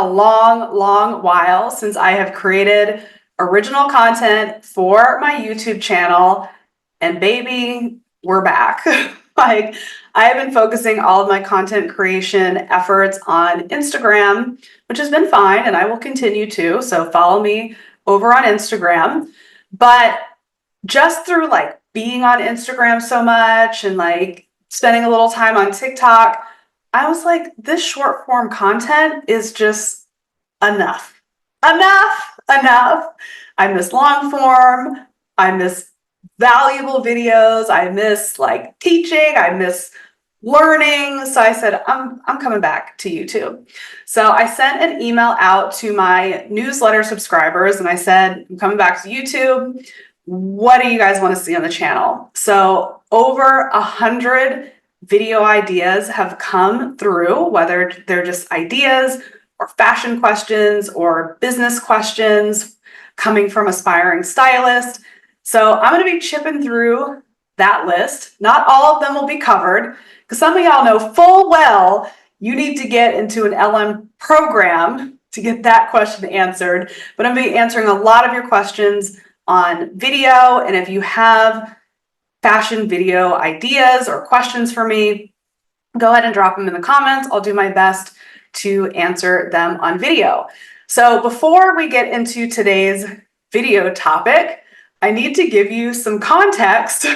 a long while since I have created original content for my YouTube channel, and baby, we're back. Like, I have been focusing all of my content creation efforts on Instagram, which has been fine, and I will continue to, so follow me over on Instagram. But just through like being on Instagram so much and like spending a little time on TikTok, I was like, this short form content is just enough. Enough. I miss long form. I miss valuable videos. I miss like teaching. I miss learning. So I said, I'm coming back to YouTube. So I sent an email out to my newsletter subscribers and I said, I'm coming back to YouTube. What do you guys want to see on the channel? So over 100 video ideas have come through, whether they're just ideas or fashion questions or business questions coming from aspiring stylists. So I'm going to be chipping through that list. Not all of them will be covered because some of y'all know full well you need to get into an LM program to get that question answered. But I'm going to be answering a lot of your questions on video. And if you have fashion video ideas or questions for me, go ahead and drop them in the comments. I'll do my best to answer them on video. So before we get into today's video topic, I need to give you some context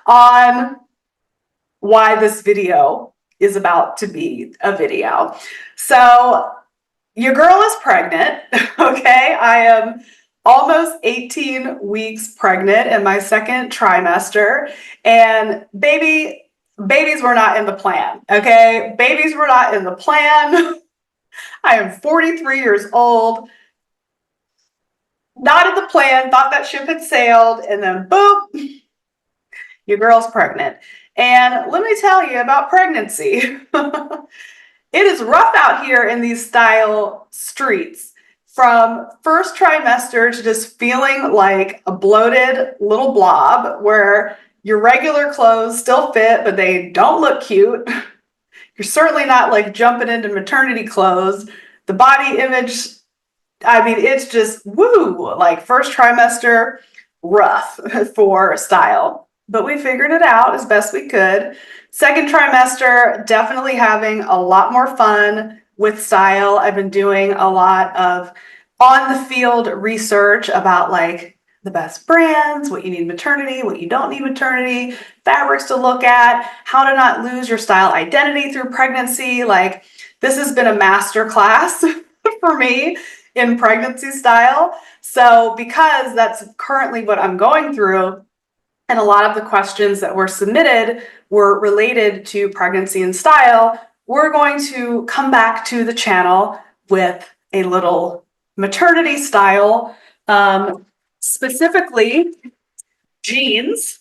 on why this video is about to be a video. So your girl is pregnant, okay? I am almost 18 weeks pregnant in my second trimester, and babies were not in the plan, okay? Babies were not in the plan. I am 43 years old, not in the plan, thought that ship had sailed, and then boop, your girl's pregnant. And let me tell you about pregnancy. It is rough out here in these style streets. From first trimester to just feeling like a bloated little blob where your regular clothes still fit, but they don't look cute. You're certainly not like jumping into maternity clothes. The body image, I mean, it's just woo, like first trimester, rough for style. But we figured it out as best we could. Second trimester, definitely having a lot more fun with style. I've been doing a lot of on the field research about like the best brands, what you need maternity, what you don't need maternity, fabrics to look at, how to not lose your style identity through pregnancy. Like, this has been a master class for me in pregnancy style. So because that's currently what I'm going through, and a lot of the questions that were submitted were related to pregnancy and style, we're going to come back to the channel with a little maternity style, specifically jeans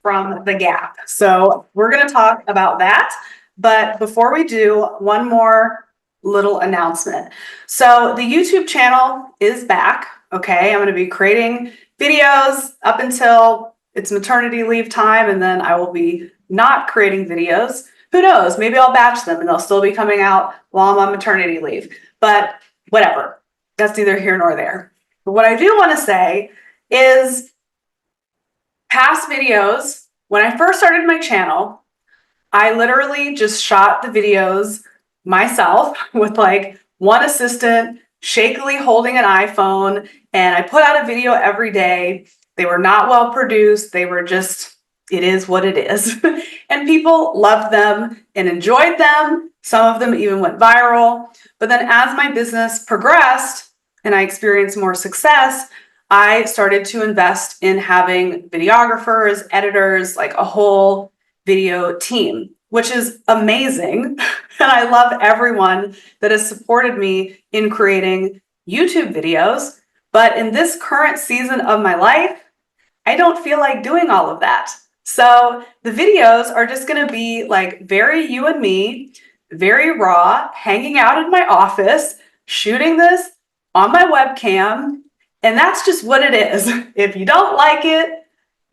from the Gap. So we're going to talk about that. But before we do, one more little announcement. So the YouTube channel is back. Okay, I'm going to be creating videos up until it's maternity leave time, and then I will be not creating videos. Who knows? Maybe I'll batch them and they'll still be coming out while I'm on maternity leave. But whatever. That's neither here nor there. But what I do want to say is past videos, when I first started my channel, I literally just shot the videos myself with like one assistant shakily holding an iPhone, and I put out a video every day. They were not well produced. They were just, it is what it is. And people loved them and enjoyed them. Some of them even went viral. But then as my business progressed and I experienced more success, I started to invest in having videographers, editors, like a whole video team, which is amazing. And I love everyone that has supported me in creating YouTube videos. But in this current season of my life, I don't feel like doing all of that. So the videos are just going to be like very you and me, very raw, hanging out in my office, shooting this on my webcam. And that's just what it is. If you don't like it,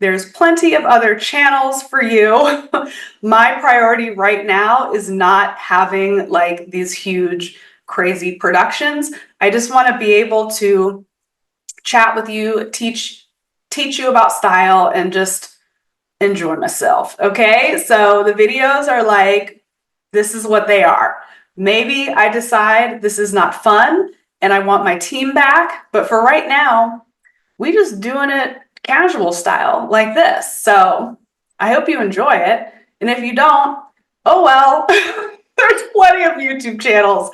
There's plenty of other channels for you. My priority right now is not having like these huge, crazy productions. I just want to be able to chat with you, teach you about style, and just enjoy myself. Okay, so the videos are like, this is what they are. Maybe I decide this is not fun and I want my team back, but for right now, we just doing it casual style like this. So I hope you enjoy it. And if you don't, oh well, there's plenty of YouTube channels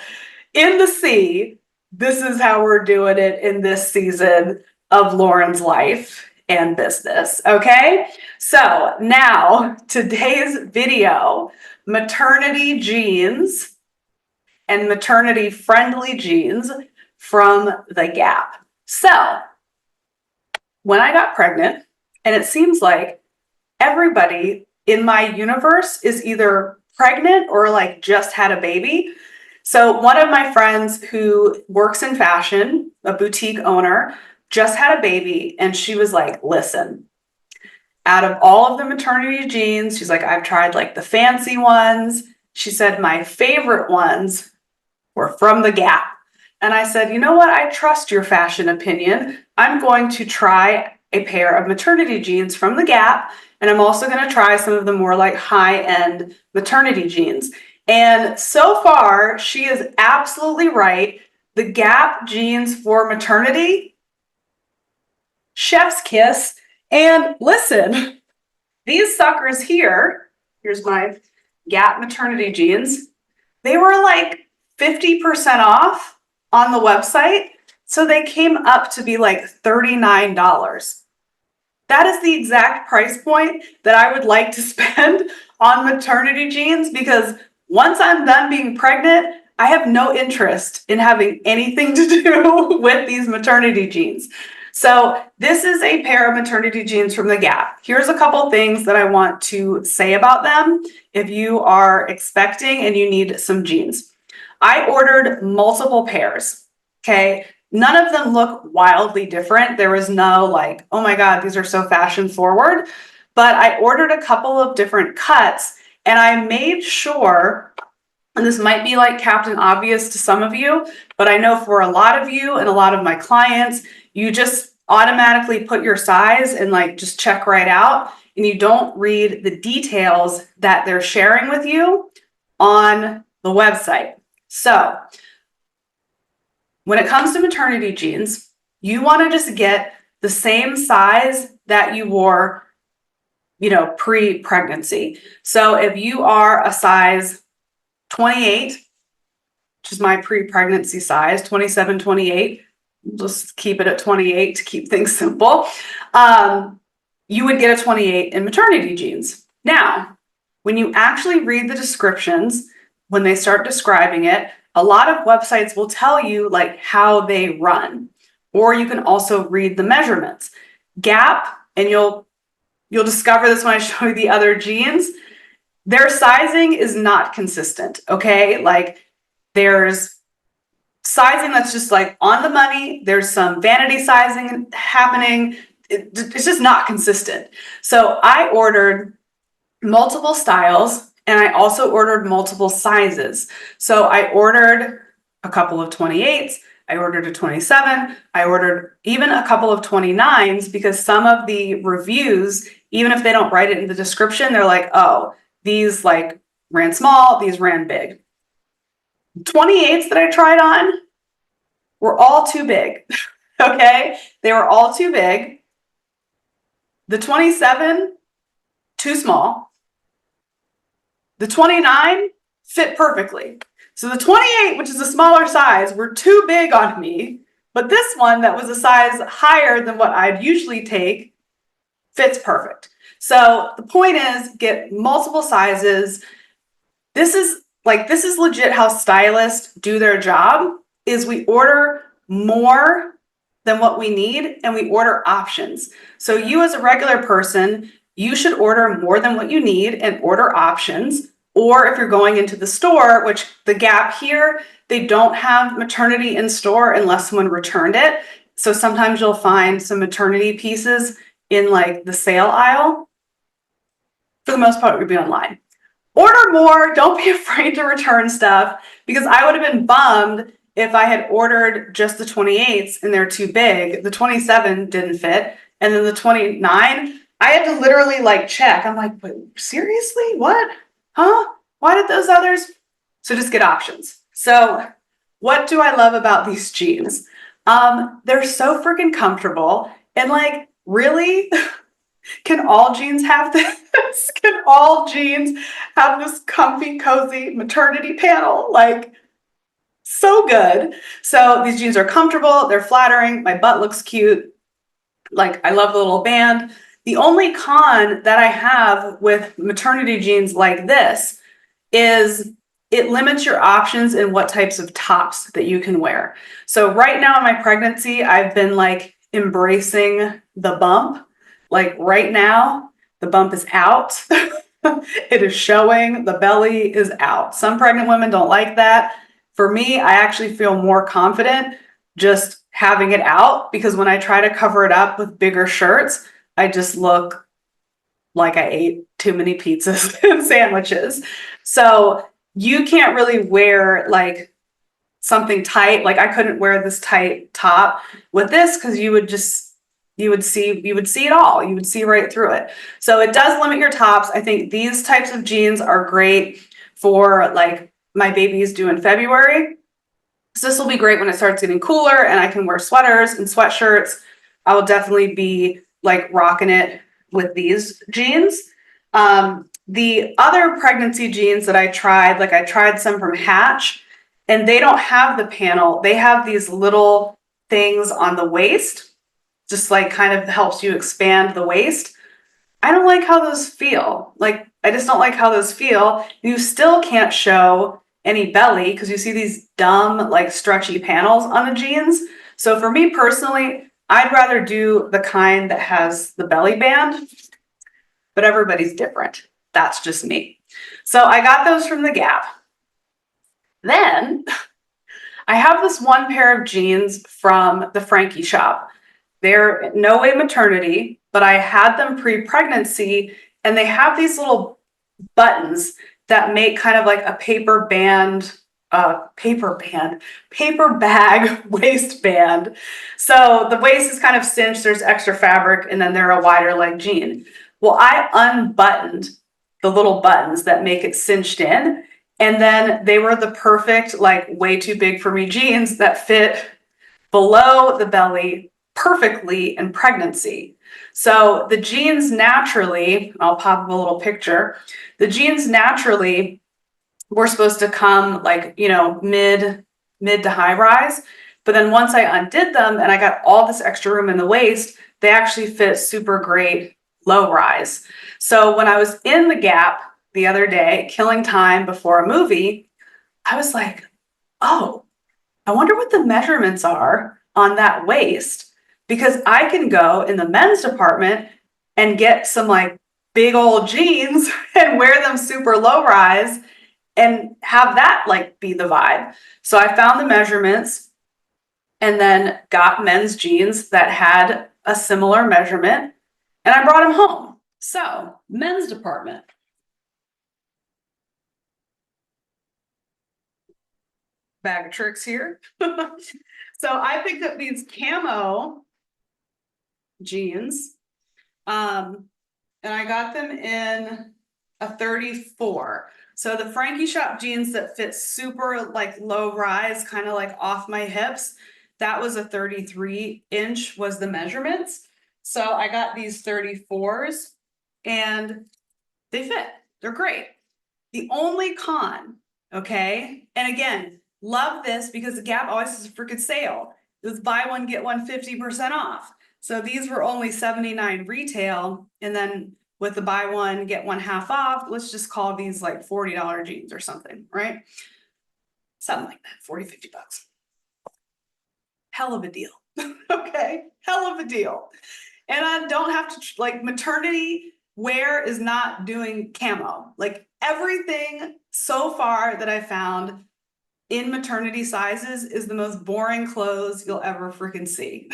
in the sea. This is how we're doing it in this season of Lauren's life and business. Okay, so now today's video, maternity jeans and maternity friendly jeans from the Gap. So when I got pregnant, and it seems like everybody in my universe is either pregnant or like just had a baby. So one of my friends who works in fashion, a boutique owner, just had a baby, and she was like, listen, out of all of the maternity jeans, she's like, I've tried like the fancy ones. She said, my favorite ones were from the Gap. And I said, you know what? I trust your fashion opinion. I'm going to try a pair of maternity jeans from the Gap. And I'm also going to try some of the more like high-end maternity jeans. And so far, she is absolutely right. The Gap jeans for maternity, chef's kiss. And listen, these suckers here, here's my Gap maternity jeans. They were like 50% off on the website. So they came up to be like $39. That is the exact price point that I would like to spend on maternity jeans, because once I'm done being pregnant, I have no interest in having anything to do with these maternity jeans. So this is a pair of maternity jeans from the Gap. Here's a couple things that I want to say about them if you are expecting and you need some jeans. I ordered multiple pairs, okay? None of them look wildly different. There was no like, oh my God, these are so fashion forward. But I ordered a couple of different cuts, and I made sure, and this might be like Captain Obvious to some of you, but I know for a lot of you and a lot of my clients, you just automatically put your size and like just check right out, and you don't read the details that they're sharing with you on the website. So when it comes to maternity jeans, you want to just get the same size that you wore, pre-pregnancy. So if you are a size 28, which is my pre-pregnancy size, 27, 28, just keep it at 28 to keep things simple, you would get a 28 in maternity jeans. Now, when you actually read the descriptions, when they start describing it, a lot of websites will tell you like how they run, or you can also read the measurements. Gap, and you'll discover this when I show you the other jeans, their sizing is not consistent, okay? Like there's sizing that's just like on the money. There's some vanity sizing happening. It's just not consistent. So I ordered multiple styles, and I also ordered multiple sizes. So I ordered a couple of 28s, I ordered a 27, I ordered even a couple of 29s, because some of the reviews, even if they don't write it in the description, they're like, oh, these like ran small, these ran big. 28s that I tried on were all too big, okay? They were all too big. The 27, too small. The 29 fit perfectly. So the 28, which is a smaller size, were too big on me, but this one that was a size higher than what I'd usually take fits perfect. So the point is, get multiple sizes. This is legit how stylists do their job, is we order more than what we need, and we order options. So you as a regular person, you should order more than what you need and order options. Or if you're going into the store, which the Gap here, they don't have maternity in store unless someone returned it. So sometimes you'll find some maternity pieces in like the sale aisle, for the most part, it would be online. Order more. Don't be afraid to return stuff, because I would have been bummed if I had ordered just the 28s and they're too big. The 27 didn't fit. And then the 29, I had to literally like check. I'm like, wait, seriously? What? Huh? Why did those others? So just get options. So what do I love about these jeans? They're so freaking comfortable. And like, really? Can all jeans have this? Can all jeans have this comfy, cozy maternity panel? Like, so good. So these jeans are comfortable, they're flattering, my butt looks cute. Like, I love the little band. The only con that I have with maternity jeans like this is it limits your options in what types of tops that you can wear. So right now in my pregnancy, I've been like embracing the bump. Like right now, the bump is out. It is showing, the belly is out. Some pregnant women don't like that. For me, I actually feel more confident just having it out, because when I try to cover it up with bigger shirts, I just look like I ate too many pizzas and sandwiches. So you can't really wear like something tight. Like I couldn't wear this tight top with this, because you would see it all. You would see right through it. So it does limit your tops. I think these types of jeans are great for like my baby's due in February. So this will be great when it starts getting cooler and I can wear sweaters and sweatshirts. I will definitely be like rocking it with these jeans. The other pregnancy jeans that I tried, like I tried some from Hatch, and they don't have the panel. They have these little things on the waist, just like kind of helps you expand the waist. I don't like how those feel. Like, I just don't like how those feel. You still can't show any belly because you see these dumb, like stretchy panels on the jeans. So for me personally, I'd rather do the kind that has the belly band, but everybody's different. That's just me. So I got those from the Gap. Then I have this one pair of jeans from the Frankie shop. They're no way maternity, but I had them pre-pregnancy, and they have these little buttons that make kind of like a paper bag waistband. So the waist is kind of cinched, there's extra fabric, and then they're a wider leg jean. Well, I unbuttoned the little buttons that make it cinched in, and then they were the perfect, like way too big for me jeans that fit below the belly perfectly in pregnancy. So the jeans naturally, I'll pop up a little picture. The jeans naturally were supposed to come like, you know, mid to high rise. But then once I undid them and I got all this extra room in the waist, they actually fit super great low rise. So when I was in the Gap the other day, killing time before a movie, I was like, oh, I wonder what the measurements are on that waist, because I can go in the men's department and get some like big old jeans and wear them super low rise and have that like be the vibe. So I found the measurements and then got men's jeans that had a similar measurement, and I brought them home. So, men's department. Bag of tricks here. So I picked up these camo jeans, and I got them in a 34. So the Frankie Shop jeans that fit super like low rise, kind of like off my hips, that was a 33-inch was the measurements. So I got these 34s and they fit. They're great. The only con, okay, and again, love this because the Gap always has a freaking sale. It was buy one, get one 50% off. So these were only $79 retail. And then with the buy one, get one half off, let's just call these like $40 jeans or something, right? Something like that, 40, 50 bucks. Hell of a deal. Okay, hell of a deal. And I don't have to, like, maternity wear is not doing camo. Like everything so far that I found in maternity sizes is the most boring clothes you'll ever freaking see.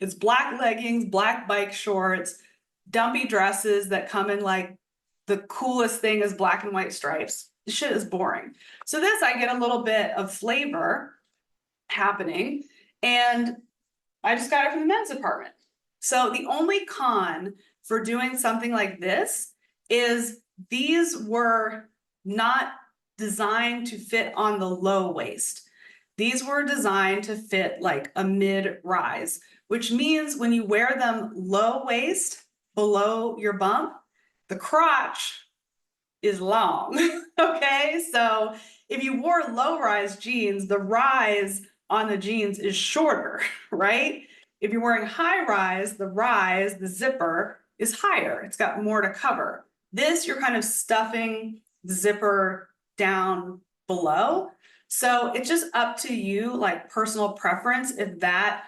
It's black leggings, black bike shorts, dumpy dresses that come in like the coolest thing is black and white stripes. This shit is boring. So this, I get a little bit of flavor happening, and I just got it from the men's department. So the only con for doing something like this is these were not designed to fit on the low waist. These were designed to fit like a mid-rise, which means when you wear them low waist below your bump, the crotch is long. Okay, so if you wore low-rise jeans, the rise on the jeans is shorter, right? If you're wearing high-rise, the zipper is higher. It's got more to cover. This, you're kind of stuffing the zipper down below. So it's just up to you, like personal preference, if that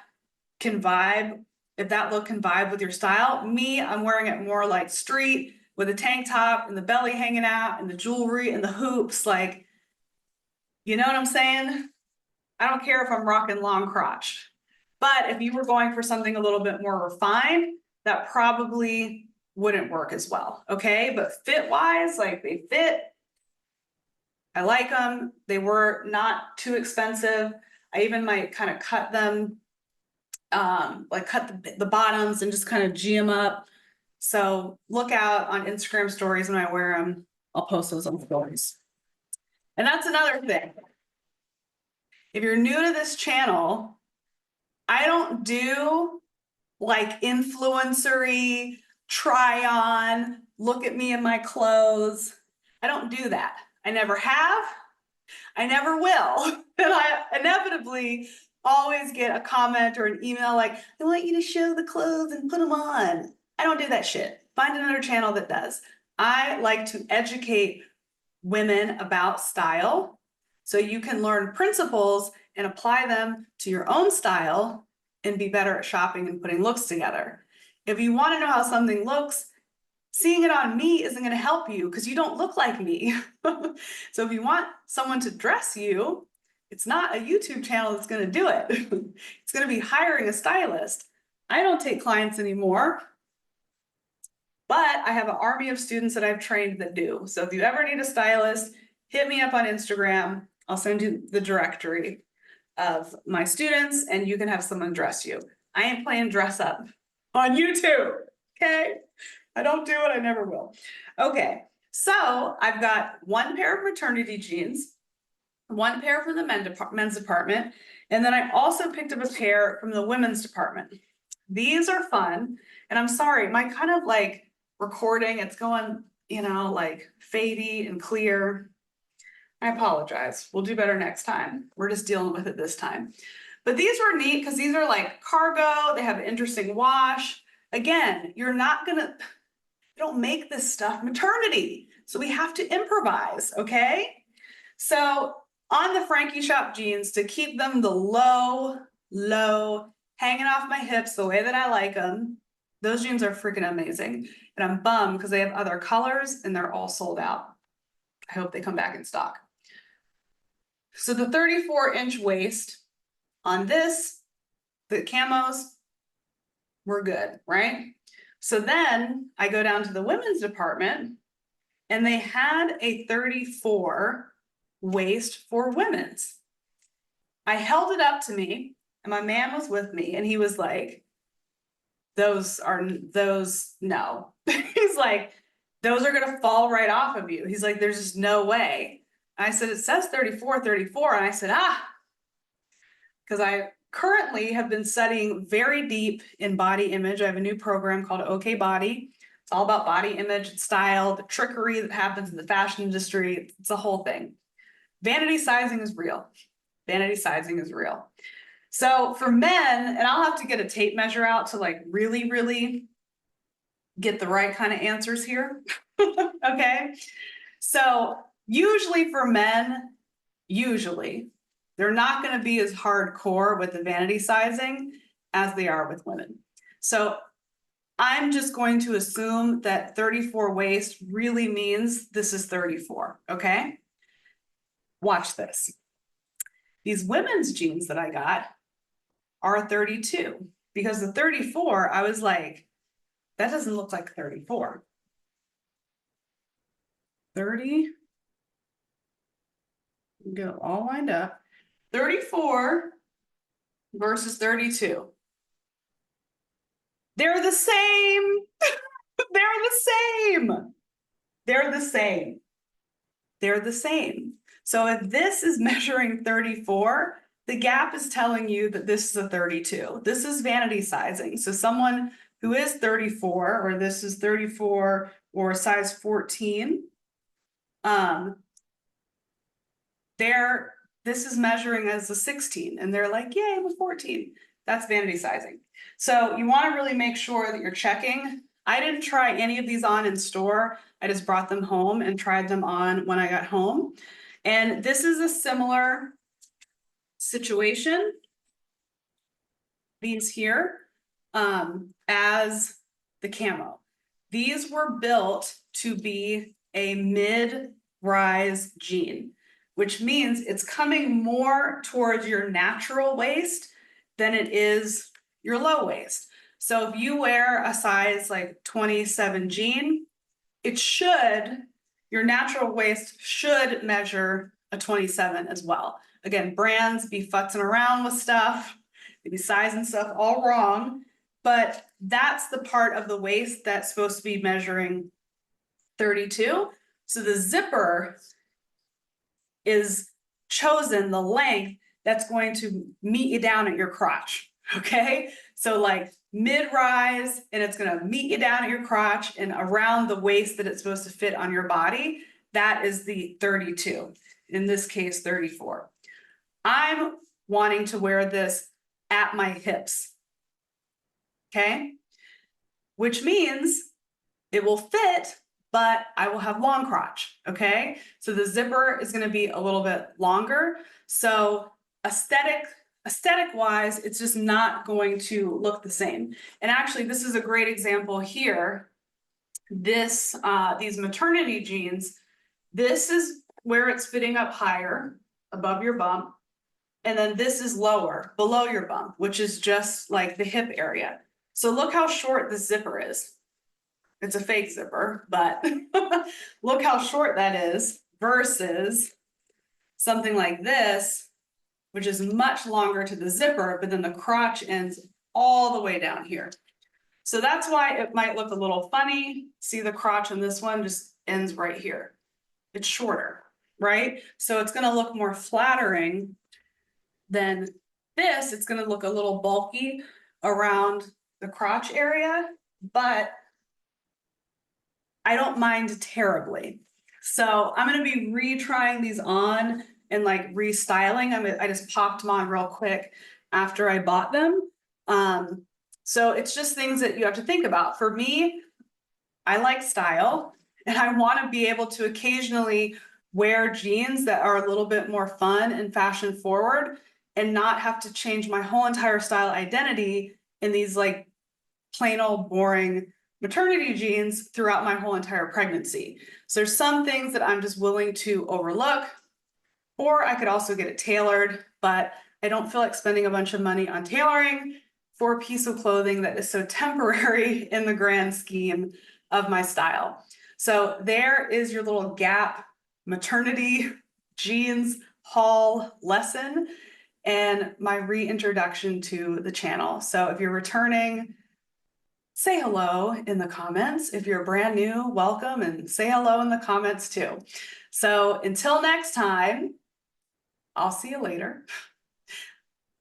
can vibe, if that look can vibe with your style. Me, I'm wearing it more like street with a tank top and the belly hanging out and the jewelry and the hoops. Like, you know what I'm saying? I don't care if I'm rocking long crotch. But if you were going for something a little bit more refined, that probably wouldn't work as well. Okay. But fit wise, like they fit. I like them. They were not too expensive. I even might kind of cut them, like cut the bottoms and just kind of G them up. So look out on Instagram stories when I wear them. I'll post those on stories. And that's another thing. If you're new to this channel, I don't do like influencery, try on, look at me in my clothes. I don't do that. I never have. I never will. And I inevitably always get a comment or an email like, I want you to show the clothes and put them on. I don't do that shit. Find another channel that does. I like to educate women about style so you can learn principles and apply them to your own style and be better at shopping and putting looks together. If you want to know how something looks, seeing it on me isn't going to help you because you don't look like me. So if you want someone to dress you, it's not a YouTube channel that's going to do it. It's going to be hiring a stylist. I don't take clients anymore, but I have an army of students that I've trained that do. So if you ever need a stylist, hit me up on Instagram. I'll send you the directory of my students and you can have someone dress you. I ain't playing dress up on YouTube, okay? I don't do it, I never will. Okay, so I've got one pair of maternity jeans, one pair from the men's department, and then I also picked up a pair from the women's department. These are fun, and I'm sorry, my kind of like recording, it's going, you know, like fadey and clear. I apologize. We'll do better next time. We're just dealing with it this time. But these were neat because these are like cargo. They have an interesting wash. Again, you're not gonna, you don't make this stuff maternity. So we have to improvise, okay? So on the Frankie Shop jeans, to keep them the low, hanging off my hips the way that I like them, those jeans are freaking amazing. And I'm bummed because they have other colors and they're all sold out. I hope they come back in stock. So the 34-inch waist on this, the camos, we're good, right? So then I go down to the women's department and they had a 34 waist for women's. I held it up to me and my man was with me and he was like, those, no. He's like, those are gonna fall right off of you. He's like, there's just no way. I said, it says 34. And I said, because I currently have been studying very deep in body image. I have a new program called OK Body. It's all about body image and style, the trickery that happens in the fashion industry. It's a whole thing. Vanity sizing is real. Vanity sizing is real. So for men, and I'll have to get a tape measure out to like really get the right kind of answers here. Okay. So usually for men, they're not going to be as hardcore with the vanity sizing as they are with women. So I'm just going to assume that 34 waist really means this is 34, okay? Watch this. These women's jeans that I got are 32. because the 34, I was like, that doesn't look like 34. 30, get it all lined up. 34 versus 32. They're the same. They're the same. They're the same. They're the same. So if this is measuring 34, the gap is telling you that this is a 32. This is vanity sizing. So someone who is 34, or this is 34 or size 14, this is measuring as a 16, and they're like, yay, I'm a 14. That's vanity sizing. So you want to really make sure that you're checking. I didn't try any of these on in store. I just brought them home and tried them on when I got home. And this is a similar situation, these here, as the camo. These were built to be a mid-rise jean, which means it's coming more towards your natural waist than it is your low waist. So if you wear a size like 27 jean, your natural waist should measure a 27 as well. Again, brands be futzing around with stuff, they be sizing stuff all wrong, but that's the part of the waist that's supposed to be measuring 32. So the zipper is chosen the length that's going to meet you down at your crotch, okay? So like mid-rise, and it's gonna meet you down at your crotch and around the waist that it's supposed to fit on your body. That is the 32, in this case, 34. I'm wanting to wear this at my hips, okay? Which means it will fit, but I will have long crotch, okay? So the zipper is gonna be a little bit longer. So aesthetic-wise, it's just not going to look the same. And actually, this is a great example here. These maternity jeans, this is where it's fitting up higher, above your bump. And then this is lower, below your bump, which is just like the hip area. So look how short this zipper is. It's a fake zipper, but look how short that is versus something like this, which is much longer to the zipper, but then the crotch ends all the way down here. So that's why it might look a little funny. See, the crotch on this one just ends right here. It's shorter, right? So it's gonna look more flattering than this. It's gonna look a little bulky around the crotch area, but I don't mind terribly. So I'm gonna be retrying these on and like restyling. I just popped them on real quick after I bought them. So it's just things that you have to think about. For me, I like style, and I want to be able to occasionally wear jeans that are a little bit more fun and fashion forward and not have to change my whole entire style identity in these like plain old boring maternity jeans throughout my whole entire pregnancy. So there's some things that I'm just willing to overlook, or I could also get it tailored, but I don't feel like spending a bunch of money on tailoring for a piece of clothing that is so temporary in the grand scheme of my style. So there is your little Gap maternity jeans haul lesson and my reintroduction to the channel. So if you're returning, say hello in the comments. If you're brand new, welcome, and say hello in the comments too. So until next time, I'll see you later.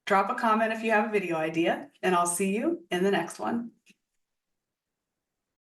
Drop a comment if you have a video idea, and I'll see you in the next one.